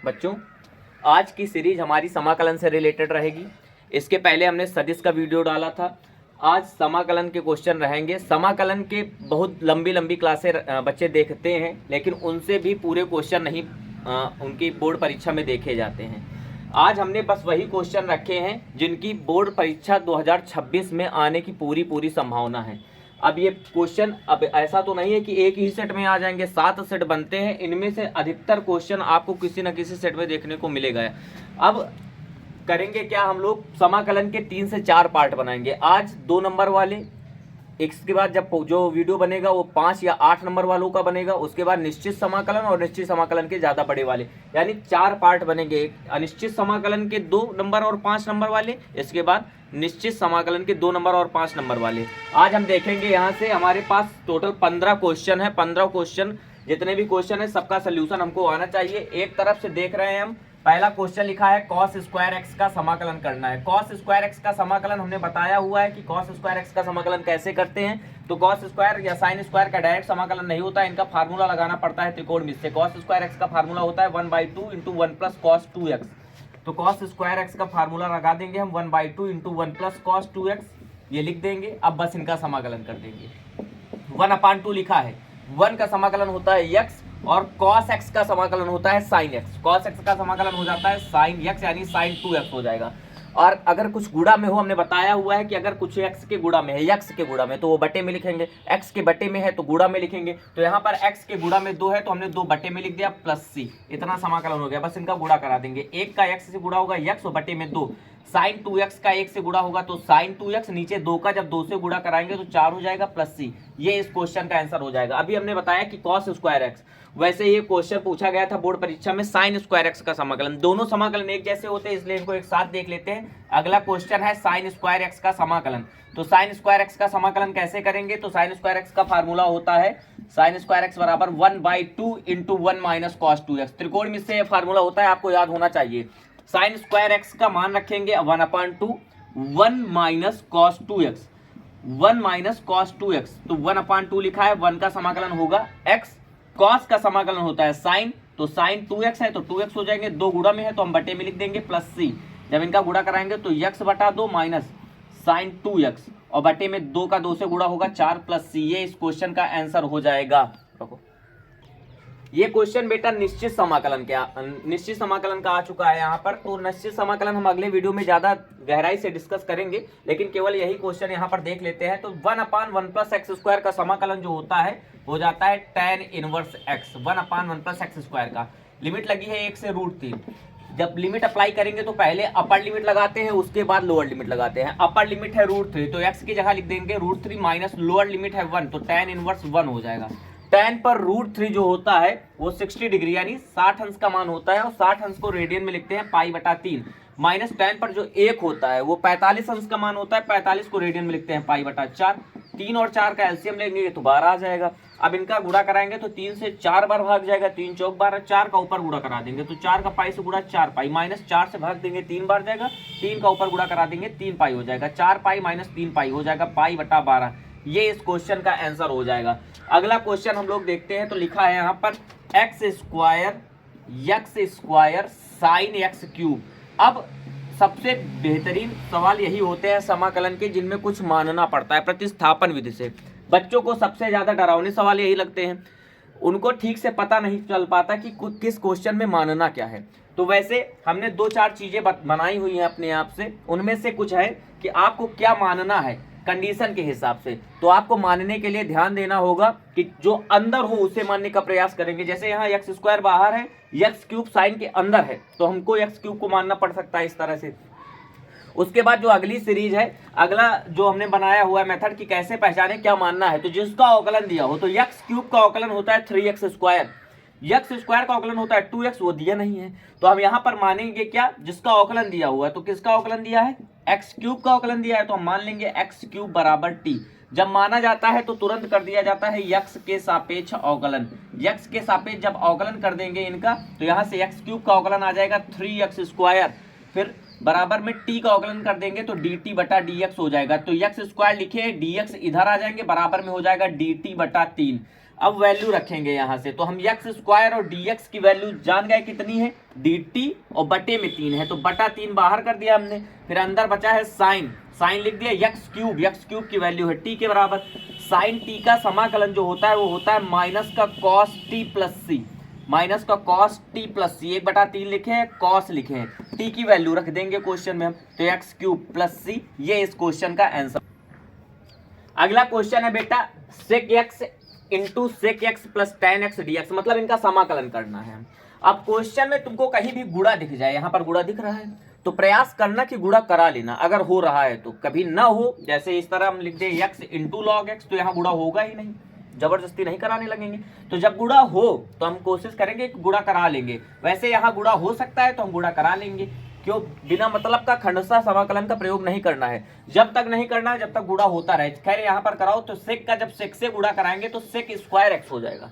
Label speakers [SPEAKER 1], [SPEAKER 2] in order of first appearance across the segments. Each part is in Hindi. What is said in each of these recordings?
[SPEAKER 1] बच्चों, आज की सीरीज हमारी समाकलन से रिलेटेड रहेगी। इसके पहले हमने सदिश का वीडियो डाला था। आज समाकलन के क्वेश्चन रहेंगे। समाकलन के बहुत लंबी लंबी क्लासें बच्चे देखते हैं, लेकिन उनसे भी पूरे क्वेश्चन नहीं उनकी बोर्ड परीक्षा में देखे जाते हैं। आज हमने बस वही क्वेश्चन रखे हैं जिनकी बोर्ड परीक्षा 2026 में आने की पूरी संभावना है। अब ये क्वेश्चन अब ऐसा तो नहीं है कि एक ही सेट में आ जाएंगे, 7 सेट बनते हैं। इनमें से अधिकतर क्वेश्चन आपको किसी न किसी सेट में देखने को मिलेगा। अब करेंगे क्या, हम लोग समाकलन के 3 से 4 पार्ट बनाएंगे। आज 2 नंबर वाले, इसके बाद जब जो वीडियो बनेगा वो 5 या 8 नंबर वालों का बनेगा। उसके बाद निश्चित समाकलन और निश्चित समाकलन के ज़्यादा बड़े वाले, यानी 4 पार्ट बनेंगे। अनिश्चित समाकलन के 2 नंबर और 5 नंबर वाले, इसके बाद निश्चित समाकलन के 2 नंबर और 5 नंबर वाले। आज हम देखेंगे यहाँ से हमारे पास टोटल 15 क्वेश्चन है। 15 क्वेश्चन, जितने भी क्वेश्चन है सबका सोल्यूशन हमको आना चाहिए। एक तरफ से देख रहे हैं हम, पहला क्वेश्चन लिखा है cos स्क्वायर एक्स का समाकलन करना है। cos स्क्वायर एक्स का समाकलन हमने बताया हुआ है कि cos स्क्वायर एक्स का समाकलन कैसे करते हैं। तो cos स्क्वायर या sin स्क्वायर का डायरेक्ट समाकलन नहीं होता है, इनका फार्मूला लगाना पड़ता है त्रिकोणमिति से। cos स्क्वायर एक्स का फार्मूला होता है 1/2 × 1 + cos 2x। तो cos स्क्वायर एक्स का फार्मूला लगा देंगे हम 1/2 × 1 + cos 2x, ये लिख देंगे। अब बस इनका समाकलन कर देंगे। 1/2 लिखा है, 1 का समाकलन होता है x और cos x का समाकलन होता है sin x। cos x का समाकलन हो जाता है sin x, यानी sin 2x हो जाएगा। और अगर कुछ गुणा में हो, हमने बताया हुआ है कि अगर कुछ x के गुणा में है, x के गुणा में, तो वो बटे में लिखेंगे। x के बटे में है तो गुणा में लिखेंगे। तो यहाँ पर x के गुणा में 2 है तो हमने 2 बटे में लिख दिया प्लस c। इतना समाकलन हो गया, बस इनका गुणा करा देंगे। 1 का x से गुणा होगा x और बटे में 2। sin 2x का 1 से गुणा होगा तो sin 2x, नीचे 2 का जब 2 से गुणा कराएंगे तो 4 हो जाएगा प्लस c। ये इस क्वेश्चन का आंसर हो जाएगा। अभी हमने बताया कि cos स्क्वायर एक्स, वैसे ये क्वेश्चन पूछा गया था बोर्ड परीक्षा में sin स्क्वायर एक्स का समाकलन। दोनों समाकलन एक जैसे होते हैं, इसलिए इनको एक साथ देख लेते हैं। अगला क्वेश्चन है sin स्क्वायर एक्स का समाकलन। तो sin स्क्वायर एक्स का समाकलन कैसे करेंगे, तो sin स्क्वायर एक्स का फार्मूला होता है sin स्क्वायर एक्स बराबर 1/2 × 1 - cos 2x। त्रिकोणमिति से ये फार्मूला होता है, आपको याद होना चाहिए। sin स्क्वायर एक्स का मान रखेंगे 1/2 1 - cos 2x, 1 - cos 2x। तो 1/2 लिखा है, 1 का समाकलन होगा x, cos का समाकलन होता है sin, तो sin 2x है तो 2x हो जाएंगे। 2 गुणा में है तो हम बटे में लिख देंगे प्लस c। जब इनका गुणा कराएंगे तो x/2 माइनस sin 2x और बटे में 2 का 2 से गुणा होगा 4 प्लस c। ये इस क्वेश्चन का आंसर हो जाएगा। देखो ये क्वेश्चन बेटा निश्चित समाकलन का आ चुका है यहाँ पर। तो निश्चित समाकलन हम अगले वीडियो में ज्यादा गहराई से डिस्कस करेंगे, लेकिन केवल यही क्वेश्चन यहाँ पर देख लेते हैं। तो 1/1 + x² का समाकलन जो होता है हो जाता है tan इनवर्स x। 1/1 + x² का लिमिट लगी है 1 से √3। जब लिमिट अप्लाई करेंगे तो पहले अपर लिमिट लगाते हैं, उसके बाद लोअर लिमिट लगाते हैं। अपर लिमिट है √3 तो x की जगह लिख देंगे √3 माइनस लोअर लिमिट है 1, तो tan इनवर्स 1 हो जाएगा। tan पर √3 जो होता है वो 60 डिग्री यानी 60 अंश का मान होता है, और 60 अंश को रेडियन में लिखते हैं π/3। माइनस tan पर जो 1 होता है वो 45 अंश का मान होता है, 45 को रेडियन में लिखते हैं π/4। 3 और 4 का एलसीएम लेंगे तो 12 आ जाएगा। अब इनका गुणा कराएंगे तो 3 से 4 बार भाग जाएगा, 3 चौक 12, 4 का ऊपर गुणा करा देंगे तो 4 का पाई से गुणा 4 माइनस 4 से भाग देंगे 3 बार जाएगा, 3 का ऊपर गुणा करा देंगे 3 हो जाएगा, 4 माइनस 3 हो जाएगा π/12। ये इस क्वेश्चन का आंसर हो जाएगा। अगला क्वेश्चन हम लोग देखते हैं। तो लिखा है यहाँ पर x² sin x³। अब सबसे बेहतरीन सवाल यही होते हैं समाकलन के जिनमें कुछ मानना पड़ता है प्रतिस्थापन विधि से। बच्चों को सबसे ज्यादा डरावने सवाल यही लगते हैं, उनको ठीक से पता नहीं चल पाता कि किस क्वेश्चन में मानना क्या है। तो वैसे हमने 2-4 चीजें बनाई हुई हैं अपने आप से, उनमें से कुछ है कि आपको क्या मानना है कंडीशन के हिसाब से। तो आपको मानने के लिए ध्यान देना होगा कि जो अंदर हो उसे मानने का प्रयास करेंगे। जैसे यहाँ x² बाहर है, x³ साइन के अंदर है, तो हमको x³ को मानना पड़ सकता है इस तरह से। उसके बाद जो अगली सीरीज है, अगला जो हमने बनाया हुआ है मेथड कि कैसे पहचाने क्या मानना है, तो जिसका अवकलन दिया हो, तो x³ का अवकलन होता है 3x², x² का अवकलन होता है 2x, वो दिया नहीं है तो हम यहाँ पर मानेंगे क्या, जिसका अवकलन दिया हुआ है। तो किसका अवकलन दिया है, x³ का अवकलन दिया है, तो हम मान लेंगे x³ बराबर t। जब माना जाता है तो तुरंत कर दिया जाता है x के सापेक्ष अवकलन। x के सापेक्ष जब अवकलन कर देंगे इनका, तो यहाँ से x³ का अवकलन आ जाएगा 3x², फिर बराबर में t का अवकलन कर देंगे तो dt/dx हो जाएगा। तो x² लिखे, dx इधर आ जाएंगे, बराबर में हो जाएगा dt/3। अब वैल्यू रखेंगे यहाँ से, तो हम एक्स स्क्वायर और dx की वैल्यू जान गए कितनी है, dt और बटे में 3 है, तो बटा 3 बाहर कर दिया हमने। फिर अंदर बचा है साइन, साइन लिख दिया, एक्स क्यूब की वैल्यू है t के बराबर। साइन t का समाकलन जो होता है वो होता है माइनस का कॉस t प्लस सी, माइनस का कॉस टी प्लस सी, 1/3 लिखे हैं, कॉस लिखे हैं, टी की वैल्यू रख देंगे क्वेश्चन में हम, तो एक्स क्यूब प्लस सी, ये इस क्वेश्चन का आंसर। अगला क्वेश्चन है बेटा sec x into sec x plus tan x d x, मतलब इनका समाकलन करना है। अब क्वेश्चन में तुमको कहीं भी गुणा दिख जाए, यहाँ पर गुणा दिख रहा है तो प्रयास करना कि गुणा करा लेना, अगर हो रहा है तो। कभी ना हो, जैसे इस तरह हम लिख दे एक्स इंटू लॉग एक्स, तो यहाँ गुणा होगा ही नहीं, जबरदस्ती नहीं कराने लगेंगे। तो जब गुणा हो तो हम कोशिश करेंगे कि गुणा करा लेंगे। वैसे यहाँ गुणा हो सकता है तो हम गुणा करा लेंगे, क्यों, बिना मतलब का खंडशः समाकलन का प्रयोग नहीं करना है, जब तक नहीं करना है जब तक गुणा होता रहे। खैर यहाँ पर कराओ तो सेक का जब सेक से गुणा कराएंगे तो सेक स्क्वायर एक्स हो जाएगा,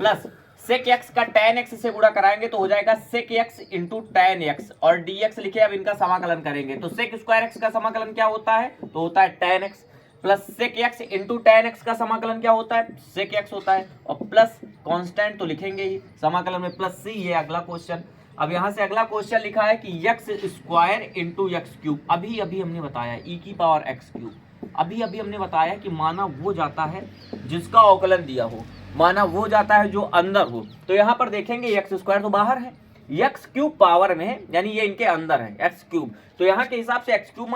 [SPEAKER 1] प्लस सेक एक्स का टेन एक्स से गुणा कराएंगे तो हो जाएगा sec x into tan x, और डी एक्स लिखे। अब इनका समाकलन करेंगे तो सेक स्क्वायर एक्स का समाकलन क्या होता है, तो होता है tan x, plus sec x into tan x का समाकलन क्या होता है, सेक एक्स होता है, और प्लस कांस्टेंट तो लिखेंगे ही समाकलन में, प्लस सी। ये अगला क्वेश्चन। अब यहाँ से अगला क्वेश्चन लिखा है कि x square into x cube, अभी अभी हमने बताया ई की पावर एक्स क्यूब, अभी अभी हमने बताया कि माना वो जाता है जिसका अवकलन दिया हो, माना वो जाता है जो अंदर हो। तो यहाँ पर देखेंगे एक्स स्क्वायर तो बाहर है, एक्स क्यूब पावर में है, यानी ये इनके अंदर है एक्स क्यूब, तो यहाँ के हिसाब से एक्स क्यूब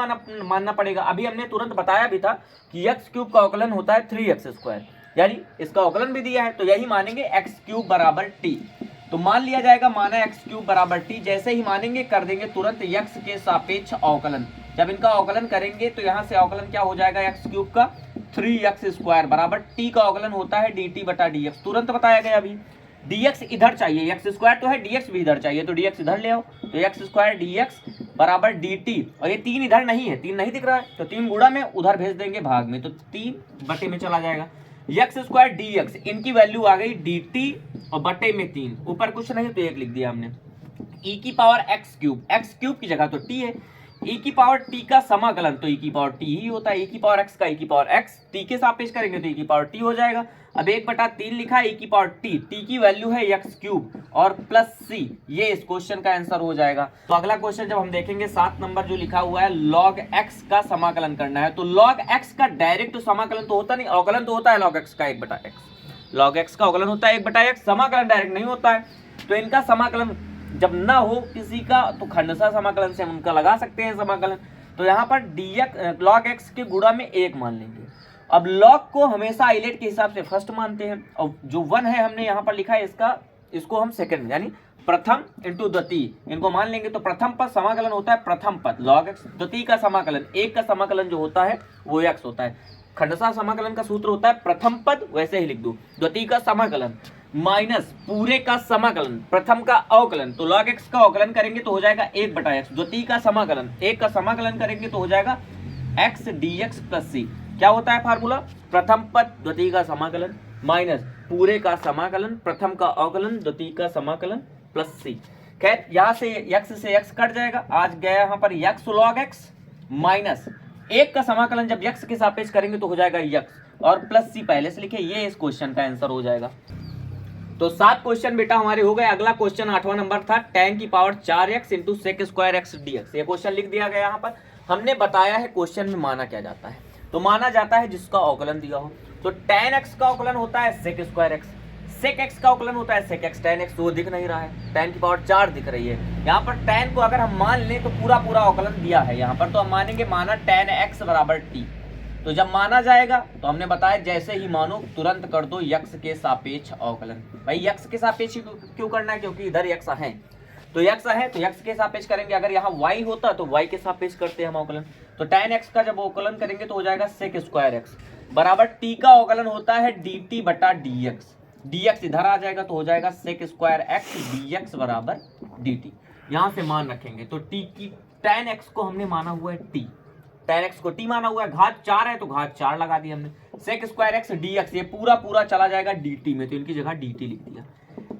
[SPEAKER 1] मानना पड़ेगा। अभी हमने तुरंत बताया भी था कि एक्स क्यूब का अवकलन होता है 3x स्क्वायर, यानी इसका अवकलन भी दिया है, तो यही मानेंगे एक्स क्यूब बराबर टी। तो मान लिया जाएगा, माना एक्स क्यूब बराबर टी, जैसे ही मानेंगे कर देंगे तुरंत एक्स के सापेक्ष अवकलन। जब इनका अवकलन करेंगे तो यहाँ से अवकलन क्या हो जाएगा, एक्स क्यूब का 3x स्क्वायर बराबर टी का अवकलन होता है dt बटा dx, तुरंत बताया गया अभी। dx इधर चाहिए, एक्स स्क्वायर तो है, dx भी इधर चाहिए, तो dx इधर ले आओ, तो एक्स स्क्वायर dx बराबर dt, और ये 3 इधर नहीं है, 3 नहीं दिख रहा है, तो 3 गुणा में उधर भेज देंगे भाग में, तो 3 बटे में चला जाएगा। एक्स स्क्वायर dx, इनकी वैल्यू आ गई dt और बटे में 3, ऊपर कुछ नहीं तो 1 लिख दिया हमने। e की पावर एक्स क्यूब की जगह तो t है, e की पावर t का समाकलन तो e की पावर t ही होता है, e की पावर x का e की पावर x, t के सापेक्ष करेंगे तो e की पावर t हो जाएगा। अब 1/3 लिखा है, e की पावर t की वैल्यू है x क्यूब और प्लस c, ये इस क्वेश्चन का आंसर हो जाएगा। तो अगला क्वेश्चन जब हम देखेंगे 7 नंबर जो लिखा हुआ है log x का समाकलन करना है, तो log x का डायरेक्ट समाकलन तो होता नहीं, अवकलन तो होता है log x का 1/x, log x का अवकलन होता है 1/x, समाकलन डायरेक्ट नहीं होता है। तो इनका समाकलन जब ना हो किसी का तो खंडशः समाकलन से हम उनका लगा सकते हैं समाकलन। तो यहाँ पर dx log x के गुणा में 1 मान लेंगे। अब log को हमेशा आइलेट के हिसाब से फर्स्ट मानते हैं, और जो 1 है हमने यहाँ पर लिखा है इसको हम सेकंड यानी प्रथम इंटू द्वितीय, इनको मान लेंगे। तो प्रथम पद समाकलन होता है प्रथम पद log x, द्वितीय का समाकलन 1 का समाकलन जो होता है वो x होता है। खंडशः समाकलन का सूत्र होता है प्रथम पद, वैसे ही लिख दो, द्वितीय का समाकलन माइनस पूरे का समाकलन, प्रथम का अवकलन, तो log x का अवकलन करेंगे तो हो जाएगा 1/x, द्वितीय का समाकलन 1 का समाकलन करेंगे तो हो जाएगा x dx प्लस c। क्या होता है फार्मूला, प्रथम पद द्वितीय का समाकलन माइनस पूरे का समाकलन, प्रथम का अवकलन, द्वितीय का समाकलन प्लस c। खैर यहाँ से x कट जाएगा, आज गया यहाँ पर x log x माइनस 1 का समाकलन जब x के सापेक्ष करेंगे तो हो जाएगा x और प्लस c पहले से लिखे, ये इस क्वेश्चन का आंसर हो जाएगा। तो 7 क्वेश्चन बेटा हमारे हो गए। अगला क्वेश्चन 8वां नंबर था tan की power 4x into sec square x dx, ये क्वेश्चन लिख दिया गया। यहाँ पर हमने बताया है क्वेश्चन में माना क्या जाता है, तो माना जाता है जिसका अवकलन दिया हो। तो tan x का अवकलन होता है सेक स्क्वायर एक्स, सेक x का अवकलन होता है सेक x, tan x वो दिख नहीं रहा है, tan की पावर 4 दिख रही है। यहाँ पर tan को अगर हम मान लें तो पूरा अवकलन दिया है यहाँ पर, तो हम मानेंगे माना tan x बराबर t। तो जब माना जाएगा तो हमने बताया जैसे ही मानो तुरंत कर दो x के सापेक्ष अवकलन। भाई x के सापेक्ष क्यों करना है, क्योंकि इधर x है, तो x है तो x के सापेक्ष करेंगे। अगर यहाँ y होता तो y के सापेक्ष करते हैं हम अवकलन। तो tan x का जब अवकलन करेंगे तो हो जाएगा सेक स्क्वायर x बराबर t का अवकलन होता है dt बटा dx, dx इधर आ जाएगा तो हो जाएगा सेक स्क्वायर x dx बराबर dt। यहाँ से मान रखेंगे तो t की tan x को हमने माना हुआ है t, tan x को t माना हुआ है, घात 4 है तो घात 4 लगा दी हमने। सेक स्क्वायर x dx ये पूरा चला जाएगा dt में, तो इनकी जगह dt लिख दिया।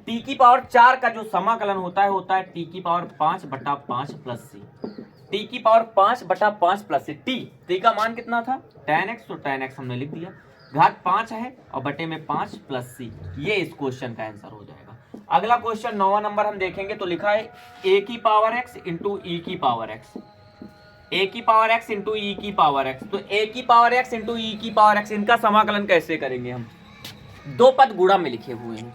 [SPEAKER 1] t की पावर 4 का जो समाकलन होता है t की पावर 5/5 प्लस c, t की पावर 5/5 प्लस c। t का मान कितना था tan x, तो tan x हमने लिख दिया। घात 5 है और बटे में 5 प्लस सी, ये इस क्वेश्चन का आंसर हो जाएगा। अगला क्वेश्चन 9वां नंबर हम देखेंगे तो लिखा है ए की पावर एक्स इंटू ई की पावर एक्स, ए की पावर एक्स इंटू ई की पावर एक्स। तो ए की पावर एक्स इंटू ई की पावर एक्स, इनका समाकलन कैसे करेंगे हम? दो पद गुणा में लिखे हुए हैं,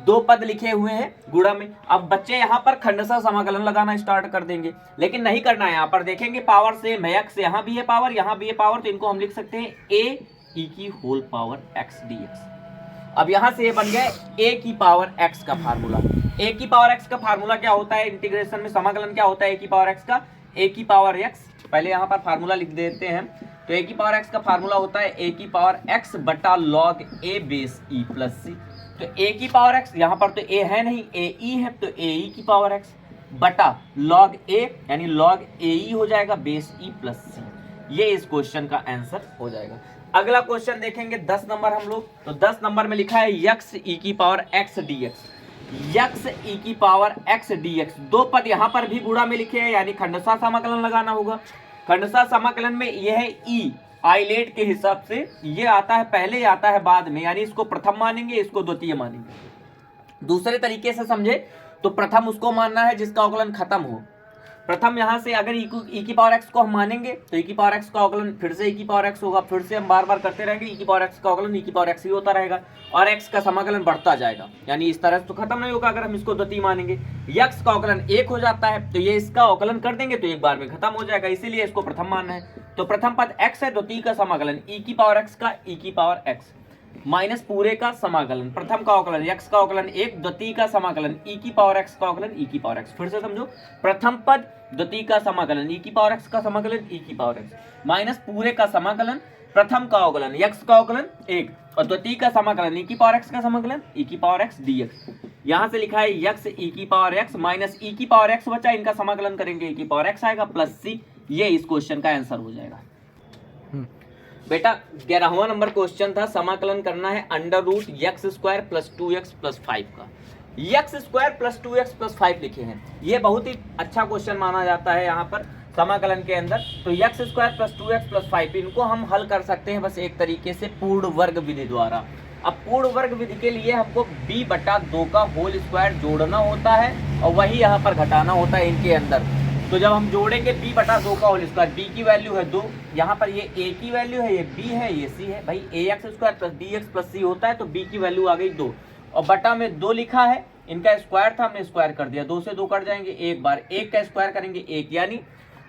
[SPEAKER 1] दो पद लिखे हुए हैं गुणा में। अब बच्चे यहाँ पर खंडशः समाकलन लगाना स्टार्ट कर देंगे, लेकिन नहीं करना है। यहाँ पर देखेंगे पावर सेम है, एक्स यहाँ भी है पावर, यहाँ भी है पावर, तो इनको हम लिख सकते हैं ए ई की whole power x d x. अब यहां से ये बन गया ए की पावर एक्स का फार्मूला। ए की पावर एक्स का फार्मूला क्या होता है इंटीग्रेशन में, समाकलन क्या होता है ए की पावर एक्स का? ए की पावर एक्स, पहले यहां पर फार्मूला लिख देते हैं। तो ए की पावर एक्स का फार्मूला होता है ए की पावर एक्स बटा लॉग ए बेस ई प्लस सी। तो ए की पावर एक्स, यहां पर तो ए है नहीं, ए ई है, तो ए ई की पावर एक्स बटा लॉग ए यानी लॉग ए ई हो जाएगा बेस ई प्लस सी। ये इस क्वेश्चन का आंसर हो जाएगा। अगला क्वेश्चन देखेंगे 10 नंबर हम लोग, तो 10 नंबर में लिखा है यक्स ई की power x d x, x e की पावर एक्स डी एक्स। दो पद यहाँ पर भी गुणा में लिखे हैं, यानी खंडशः समाकलन लगाना होगा। खंडशः समाकलन में यह है ई, आइलेट के हिसाब से ये आता है पहले, आता है बाद में, यानी इसको प्रथम मानेंगे, इसको द्वितीय मानेंगे। दूसरे तरीके से समझे तो प्रथम उसको मानना है जिसका अवकलन खत्म हो। प्रथम यहाँ से अगर ई की पावर एक्स को हम मानेंगे तो ई की पावर एक्स का अवकलन फिर से ई की पावर एक्स होगा, फिर से हम बार बार करते रहेंगे, ई की पावर एक्स का अवकलन ई की पावर एक्स ही होता रहेगा और एक्स का समाकलन बढ़ता जाएगा, यानी इस तरह से तो खत्म नहीं होगा। अगर हम इसको द्वितीय मानेंगे, यक्स का अवकलन 1 हो जाता है तो ये इसका अवकलन कर देंगे तो एक बार में खत्म हो जाएगा, इसीलिए इसको प्रथम मानना है। तो प्रथम पद एक्स है, द्वितीय का समाकलन ई की पावर एक्स का ई की पावर एक्स माइनस पूरे का समाकलन, प्रथम का अवकलन एक्स का अवकलन 1, द्वितीय का समाकलन ई की पावर एक्स का अवकलन ई की पावर एक्स। फिर से समझो, प्रथम पद द्वितीय का समाकलन ई की पावर एक्स का समाकलन ई की पावर एक्स माइनस पूरे का समाकलन, प्रथम का अवकलन एक्स का अवकलन 1 और द्वितीय का समाकलन ई की पावर एक्स का समाकलन ई की पावर एक्स डीएक्स। यहां से लिखा है यक्स ई की पावर एक्स माइनस ई की पावर एक्स बचा, इनका समाकलन करेंगे ई की पावर एक्स आएगा प्लस सी। ये इस क्वेश्चन का आंसर हो जाएगा। बेटा 11वां नंबर क्वेश्चन था, समाकलन करना है under root x square plus 2x plus 5 का। X square plus 2x plus 5 लिखे हैं, ये बहुत ही अच्छा क्वेश्चन माना जाता है यहाँ पर समाकलन के अंदर। तो x square plus 2x plus 5 इनको हम हल कर सकते हैं बस एक तरीके से, पूर्ण वर्ग विधि द्वारा। अब पूर्ण वर्ग विधि के लिए हमको b/2 का होल स्क्वायर जोड़ना होता है और वही यहाँ पर घटाना होता है इनके अंदर। तो जब हम जोड़ेंगे b/2 का होल स्क्वायर, b की वैल्यू है 2, यहाँ पर ये a की वैल्यू है, ये b है, ये c है। भाई ax square plus bx plus c होता है, तो b की वैल्यू आ गई 2 और बटा में 2 लिखा है, इनका स्क्वायर था हमने स्क्वायर कर दिया, 2 से 2 कट जाएंगे, एक बार 1 का स्क्वायर करेंगे 1, यानी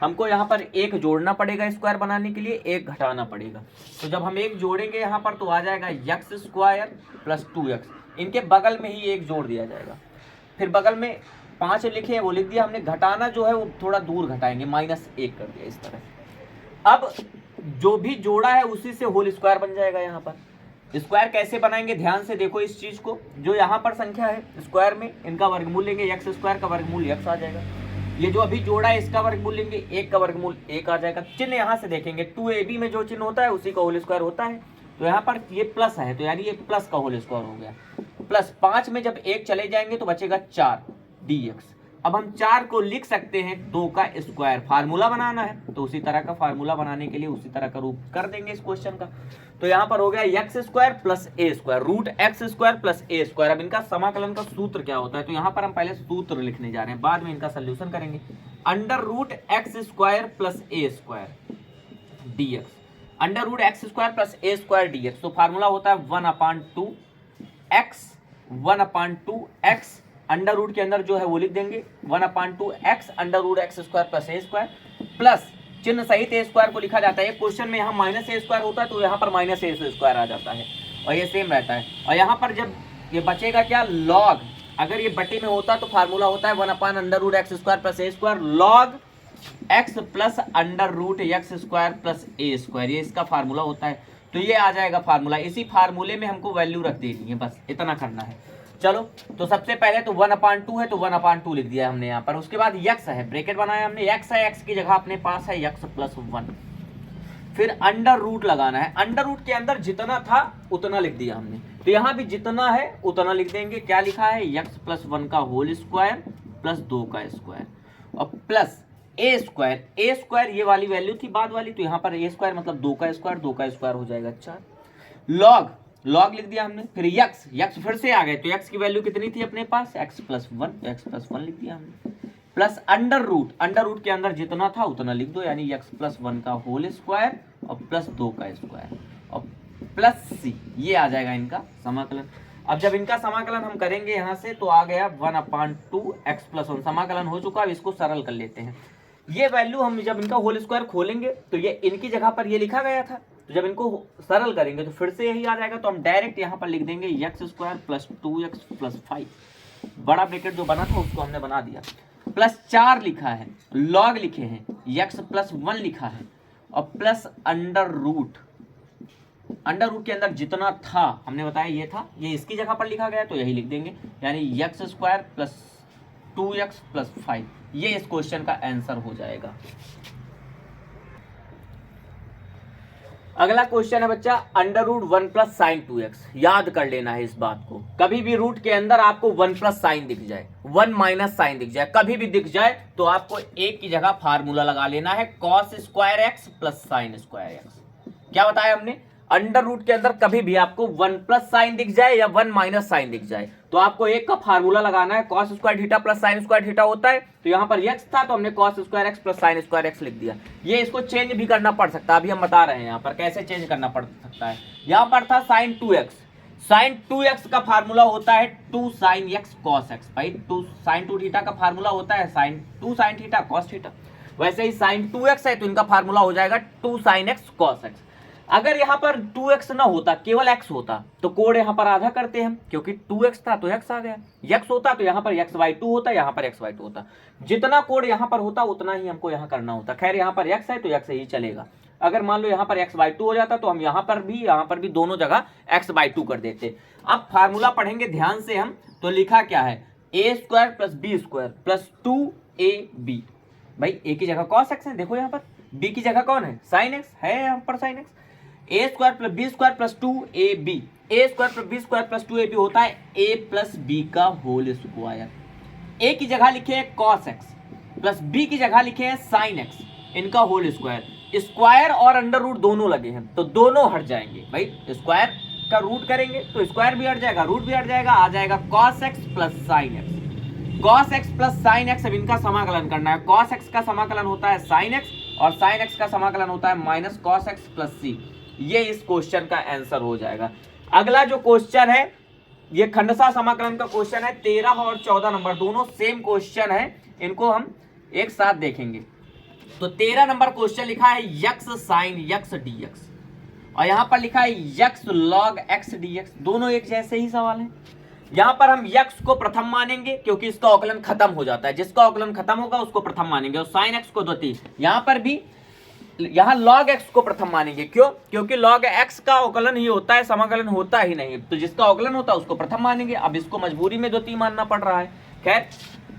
[SPEAKER 1] हमको यहाँ पर 1 जोड़ना पड़ेगा स्क्वायर बनाने के लिए, 1 घटाना पड़ेगा। तो जब हम 1 जोड़ेंगे यहाँ पर तो आ जाएगा एक्स स्क्वायर प्लस 2x, इनके बगल में ही 1 जोड़ दिया जाएगा। फिर बगल में 5 लिखे हैं वो लिख दिया हमने, घटाना जो है वो थोड़ा दूर घटाएंगे, -1 कर दिया इस तरह। अब जो भी जोड़ा है उसी से होल स्क्वायर बन जाएगा। यहाँ पर स्क्वायर कैसे बनाएंगे ध्यान से देखो इस चीज को, जो यहाँ पर संख्या है स्क्वायर में इनका वर्गमूल लेंगे, एक्स स्क्वायर का वर्गमूल x आ जाएगा। ये जो अभी जोड़ा है इसका वर्गमूल लेंगे, 1 का वर्गमूल 1 आ जाएगा। चिन्ह यहाँ से देखेंगे 2ab में जो चिन्ह होता है उसी का होल स्क्वायर होता है, तो यहाँ पर ये प्लस है तो यानी ये प्लस का होल स्क्वायर हो गया। प्लस 5 में जब 1 चले जाएंगे तो बचेगा 4 dx। अब हम 4 को लिख सकते हैं 2 का स्क्वायर, फार्मूला बनाना है तो उसी तरह का फार्मूला बनाने के लिए उसी तरह का रूप कर देंगे इस क्वेश्चन का। तो यहाँ पर हो गया x square plus a square, root x square plus a square. अब इनका समाकलन का सूत्र क्या होता है, तो यहाँ पर हम पहले सूत्र लिखने जा रहे हैं, बाद में इनका सोल्यूशन करेंगे। Under root x square plus a square d x, under root x square plus a square d x. तो फार्मूला होता है 1/2 x अंडर रूट के अंदर जो है वो लिख देंगे 1/2 x under root x square plus a square, plus चिन्ह सहित ए स्क्वायर को लिखा जाता है। क्वेश्चन में यहाँ माइनस ए स्क्वायर होता है तो यहाँ पर माइनस ए स्क्वायर आ जाता है और ये सेम रहता है। और यहाँ पर जब ये बचेगा क्या, लॉग, अगर ये बटे में होता तो फार्मूला होता है 1/√x square plus a square log x plus under root x square plus a square, ये इसका फार्मूला होता है। तो ये आ जाएगा फार्मूला, इसी फार्मूले में हमको वैल्यू रख देनी है, बस इतना करना है। चलो तो सबसे पहले तो 1/2 है तो 1/2 लिख दिया हमने यहाँ पर। उसके बाद x है, ब्रैकेट बनाया हमने, x है, x की जगह अपने पास है x प्लस 1। फिर अंडर रूट लगाना है, अंडर रूट के अंदर जितना था उतना लिख दिया हमने, तो यहाँ भी जितना है उतना लिख देंगे। क्या लिखा है, x प्लस 1 का होल स्क्वायर प्लस 2 का स्क्वायर और प्लस ए स्क्वायर, ये वाली वैल्यू थी बाद वाली, तो यहाँ पर ए स्क्वायर मतलब 2 का स्क्वायर, 2 का स्क्वायर हो जाएगा 4। लॉग लिख दिया हमने, फिर यक्स फिर से आ गए, तो यक्स की वैल्यू कितनी थी अपने पास, x प्लस वन लिख दिया हमने, प्लस अंडर रूट के अंदर जितना था उतना लिख दो, यानी x प्लस 1 का होल स्क्वायर और प्लस 2 का स्क्वायर और प्लस c, ये आ जाएगा इनका समाकलन। अब जब इनका समाकलन हम करेंगे यहाँ से तो आ गया 1/2 x प्लस 1, समाकलन हो चुका। अब इसको सरल कर लेते हैं। ये वैल्यू हम जब इनका होल स्क्वायर खोलेंगे तो ये इनकी जगह पर ये लिखा गया था, तो जब इनको सरल करेंगे तो फिर से यही आ जाएगा, तो हम डायरेक्ट यहाँ पर लिख देंगे x square plus 2x plus 5, बड़ा ब्रैकेट जो बना था उसको हमने बना दिया, प्लस 4 लिखा है, लॉग लिखे हैं, x प्लस 1 लिखा है और प्लस अंडर रूट के अंदर जितना था हमने बताया ये था, ये इसकी जगह पर लिखा गया तो यही लिख देंगे, यानी x square plus 2x plus 5, ये इस क्वेश्चन का आंसर हो जाएगा। अगला क्वेश्चन है बच्चा under root 1 plus sign 2x। याद कर लेना है इस बात को, कभी भी रूट के अंदर आपको 1 प्लस साइन दिख जाए, 1 माइनस साइन दिख जाए, कभी भी दिख जाए तो आपको एक की जगह फार्मूला लगा लेना है cos square x plus sine square x. क्या बताया हमने, अंडर रूट के अंदर कभी भी आपको 1 प्लस साइन दिख जाए या 1 माइनस साइन दिख जाए तो आपको एक का फार्मूला लगाना है, cos square theta plus sine square theta होता है, तो यहाँ पर x था तो हमने cos square x plus sine square x लिख दिया। ये इसको चेंज भी करना पड़ सकता है, अभी हम बता रहे हैं यहाँ पर कैसे चेंज करना पड़ सकता है। यहाँ पर था साइन 2x का फार्मूला होता है 2 साइन x कॉस x, भाई 2 साइन 2 थीटा का फार्मूला होता है sine 2 sine theta cos theta, वैसे ही साइन 2x है तो इनका फार्मूला हो जाएगा 2 साइन x कॉस x। अगर यहाँ पर 2x ना होता, केवल x होता तो कोड यहाँ पर आधा करते हैं, क्योंकि 2x था तो x आ गया, x होता तो यहाँ पर x/2 होता, यहाँ पर x/2 होता, जितना कोड यहाँ पर होता उतना ही हमको यहाँ करना होता। खैर यहाँ पर x है तो x ही चलेगा, अगर मान लो यहाँ पर x/2 हो जाता तो हम यहाँ पर भी दोनों जगह x/2 कर देते। अब फार्मूला पढ़ेंगे ध्यान से हम, तो लिखा क्या है, a square plus b square plus 2ab, भाई a की जगह कॉस x है, देखो यहाँ पर b की जगह कौन है, साइन x है, यहाँ पर sine x, a square plus b square plus 2ab, a square plus b square plus 2ab होता है a प्लस बी का होल स्क्वायर। a की जगह लिखे हैं cos x प्लस b की जगह लिखे हैं sin x, इनका होल स्क्वायर, स्क्वायर और अंडर रूट दोनों लगे हैं तो दोनों हट जाएंगे, भाई स्क्वायर का रूट करेंगे तो स्क्वायर भी हट जाएगा, रूट भी हट जाएगा, आ जाएगा cos x plus sin x, cos x plus sin x। अब इनका समाकलन करना है, cos x का समाकलन होता है sin x और sin x का समाकलन होता है minus cos x plus c, ये इस क्वेश्चन का आंसर हो जाएगा। अगला जो क्वेश्चन है ये खंडसा समाकलन का क्वेश्चन है, 13 और 14 नंबर दोनों सेम क्वेश्चन है, इनको हम एक साथ देखेंगे। तो 13 नंबर क्वेश्चन लिखा है x साइन x dx और यहाँ पर लिखा है x log x dx, दोनों एक जैसे ही सवाल है। यहाँ पर हम x को प्रथम मानेंगे क्योंकि इसका अवकलन खत्म हो जाता है, जिसका अवकलन खत्म होगा उसको प्रथम मानेंगे, और साइन x को द्वितीय। यहाँ पर भी यहाँ log x को प्रथम मानेंगे, क्यों, क्योंकि log x का अवकलन ही होता है, समाकलन होता ही नहीं, तो जिसका अवकलन होता है उसको प्रथम मानेंगे। अब इसको मजबूरी में द्वितीय मानना पड़ रहा है। खैर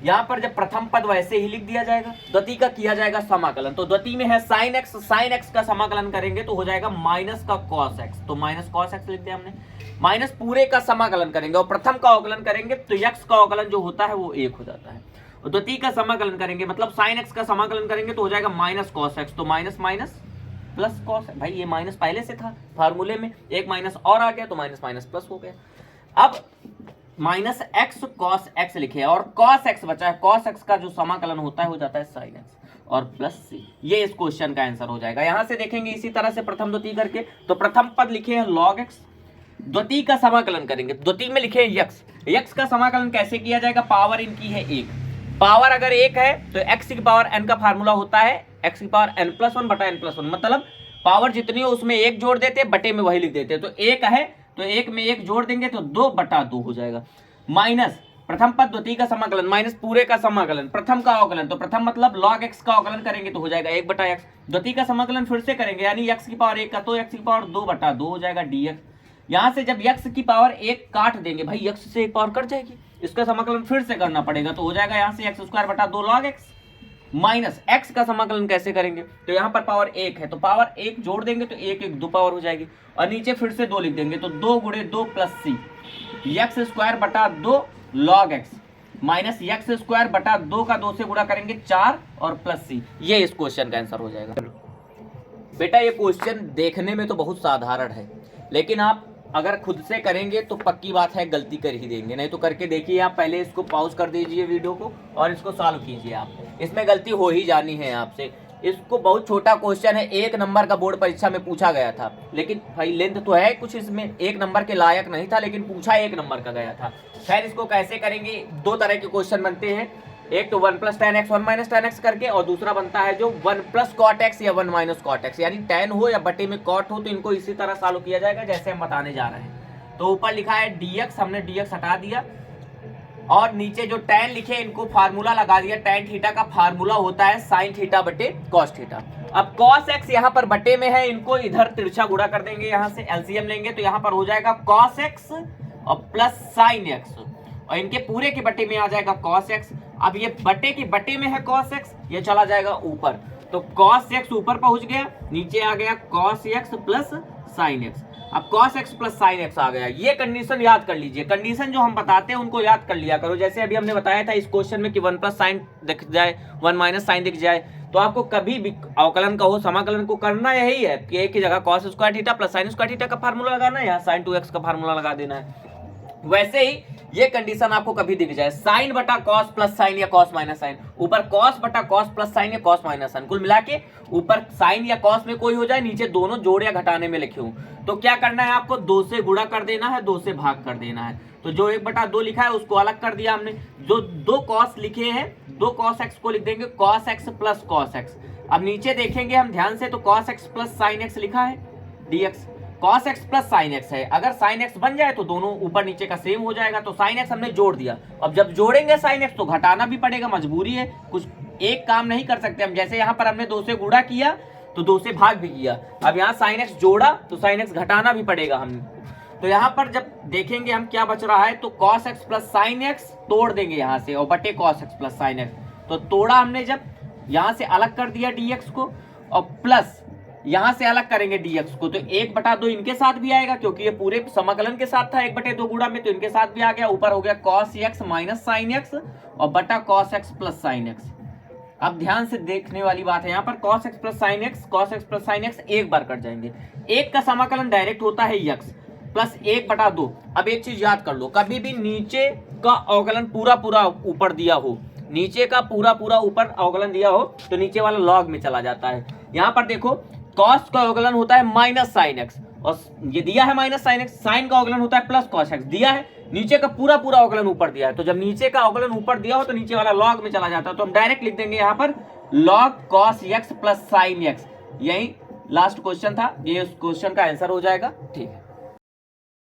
[SPEAKER 1] यहाँ पर जब प्रथम पद वैसे ही लिख दिया जाएगा, द्वितीय का किया जाएगा समाकलन, तो द्वितीय में है साइन x का समाकलन करेंगे तो हो जाएगा माइनस का cos x, तो माइनस cos x लिख दिया हमने, माइनस पूरे का समाकलन करेंगे और प्रथम का अवकलन करेंगे तो x का अवकलन जो होता है वो 1 हो जाता है, और द्वितीय का समाकलन करेंगे मतलब साइन x का समाकलन करेंगे तो हो जाएगा माइनस cos x, तो माइनस माइनस प्लस cos, भाई ये माइनस पहले से था फार्मूले में, एक माइनस और आ गया तो माइनस माइनस प्लस हो गया। अब माइनस x cos x लिखे और cos x बचा है, cos x का जो समाकलन होता है हो जाता है sin x और प्लस c, ये इस क्वेश्चन का आंसर हो जाएगा। यहां से देखेंगे इसी तरह से प्रथम द्वितीय करके, तो प्रथम पद लिखे हैं log x, द्वितीय का समाकलन करेंगे, द्वितीय में लिखे हैं x का समाकलन कैसे किया जाएगा, पावर इनकी है 1, पावर अगर 1 है तो x की पावर n का फार्मूला होता है x की पावर n+1 बटा n+1, मतलब पावर जितनी हो उसमें 1 जोड़ देते हैं, बटे में वही लिख देते हैं, तो 1 है तो 1 में 1 जोड़ देंगे तो 2/2 हो जाएगा, माइनस प्रथम पद द्वितीय का समाकलन माइनस पूरे का समाकलन, प्रथम का अवकलन, तो प्रथम मतलब log x का अवकलन करेंगे तो हो जाएगा 1/x, द्वितीय का समाकलन फिर से करेंगे यानी x की पावर 1 का तो x की पावर 2/2 हो जाएगा dx। यहाँ से जब x की पावर 1 काट देंगे, भाई x से 1 पावर कट जाएगी, इसका समाकलन फिर से करना पड़ेगा, तो हो जाएगा यहाँ से x² 2 log x, minus x का समाकलन कैसे करेंगे, तो यहाँ पर पावर 1 है तो पावर 1 जोड़ देंगे तो 1 1 2 पावर हो जाएगी, और नीचे फिर से 2 लिख देंगे तो 2 × 2 plus c, x² 2 log x minus x² 2 का 2 से गुणा करेंगे 4 और प्लस c, ये इस क्वेश्चन का आंसर हो जाएगा। बेटा ये क्वेश्चन देखने में तो बहुत साधारण है, लेकिन आप अगर खुद से करेंगे तो पक्की बात है गलती कर ही देंगे। नहीं तो करके देखिए आप, पहले इसको पॉज कर दीजिए वीडियो को और इसको सॉल्व कीजिए आप, इसमें गलती हो ही जानी है आपसे। इसको बहुत छोटा क्वेश्चन है, 1 नंबर का बोर्ड परीक्षा में पूछा गया था, लेकिन भाई लेंथ तो है कुछ, इसमें 1 नंबर के लायक नहीं था, लेकिन पूछा 1 नंबर का गया था। खैर इसको कैसे करेंगे, 2 तरह के क्वेश्चन बनते हैं, एक तो 1 + tan x 1 - tan x करके, और दूसरा बनता है जो 1 + cot x या 1 - cot x, यानी tan हो या बटे में cot हो, तो इनको इसी तरह सॉल्व किया जाएगा जैसे हम बताने जा रहे हैं। तो ऊपर लिखा है dx, हमने dx हटा दिया, और नीचे जो tan लिखे इनको फार्मूला लगा दिया। tan थीटा का फार्मूला होता है sin थीटा बटे cos थीटा। अब cos x यहाँ पर बटे में है, इनको इधर तिरछा गुणा कर देंगे, यहाँ से एलसीएम लेंगे तो यहाँ पर हो जाएगा cos x और प्लस sin x, और इनके पूरे के बटे में आ जाएगा cos x। अब ये बटे के बटे में है cos x, ये चला जाएगा ऊपर, तो cos x ऊपर पहुंच गया, नीचे आ गया cos x plus sin x। अब cos x plus sin x आ गया। ये कंडीशन याद कर लीजिए, कंडीशन जो हम बताते हैं उनको याद कर लिया करो। जैसे अभी हमने बताया था इस क्वेश्चन में कि 1 + sin दिख जाए, 1 - sin दिख जाए, तो आपको कभी भी अवकलन का हो, समाकलन को करना यही है कि एक की जगह cos square theta plus sin square theta का फार्मूला लगाना है, यहाँ sin 2x का फार्मूला लगा देना है। वैसे ही ये कंडीशन आपको कभी दिख जाए, sin बटा cos प्लस sin या cos माइनस sin, ऊपर cos बटा cos प्लस sin या cos माइनस sin, कुल मिला के ऊपर sin या cos में कोई हो जाए, नीचे दोनों जोड़ या घटाने में लिखे हूं, तो क्या करना है आपको, 2 से गुणा कर देना है, 2 से भाग कर देना है। तो जो 1/2 लिखा है उसको अलग कर दिया हमने, जो 2 cos लिखे हैं, 2 cos x को लिख देंगे cos x plus cos x। अब नीचे देखेंगे हम ध्यान से, तो cos x plus sin x लिखा है dx, cos x plus sin x है, अगर sin x बन जाए तो दोनों ऊपर नीचे का सेम हो जाएगा, तो sin x हमने जोड़ दिया। अब जब जोड़ेंगे sin x तो घटाना भी पड़ेगा, मजबूरी है, कुछ एक काम नहीं कर सकते हम। जैसे यहाँ पर हमने 2 से गुणा किया तो 2 से भाग भी किया, अब यहाँ sin x जोड़ा तो sin x घटाना भी पड़ेगा हमको। तो यहाँ पर जब देखेंगे हम क्या बच रहा है, तो cos x plus sin x तोड़ देंगे यहाँ से, और बटे cos x plus sin x, तो तोड़ा हमने, जब यहाँ से अलग कर दिया dx को, और प्लस यहां से अलग करेंगे dx को, तो 1/2 इनके साथ भी आएगा, क्योंकि ये पूरे समाकलन के साथ था 1/2 गुणा में, तो इनके साथ भी आ गया, ऊपर हो गया cos x minus sin x और बटा cos x plus sin x। अब ध्यान से देखने वाली बात है, यहाँ पर cos x plus sin x एक बार कट जाएंगे, एक का समाकलन डायरेक्ट होता है x प्लस 1/2। अब एक चीज याद कर लो, कभी भी नीचे का अवकलन पूरा ऊपर दिया हो, नीचे का पूरा ऊपर अवकलन दिया हो, तो नीचे वाला लॉग में चला जाता है। यहाँ पर देखो cos का अवकलन होता है माइनस sin x, और ये दिया है माइनस sin x, sin का अवकलन होता है प्लस cos x, दिया है, नीचे का पूरा अवकलन ऊपर दिया है, तो जब नीचे का अवकलन ऊपर दिया हो तो नीचे वाला लॉग में चला जाता है, तो हम डायरेक्ट लिख देंगे यहाँ पर log cos x plus sin x। यही लास्ट क्वेश्चन था, ये उस क्वेश्चन का आंसर हो जाएगा। ठीक है।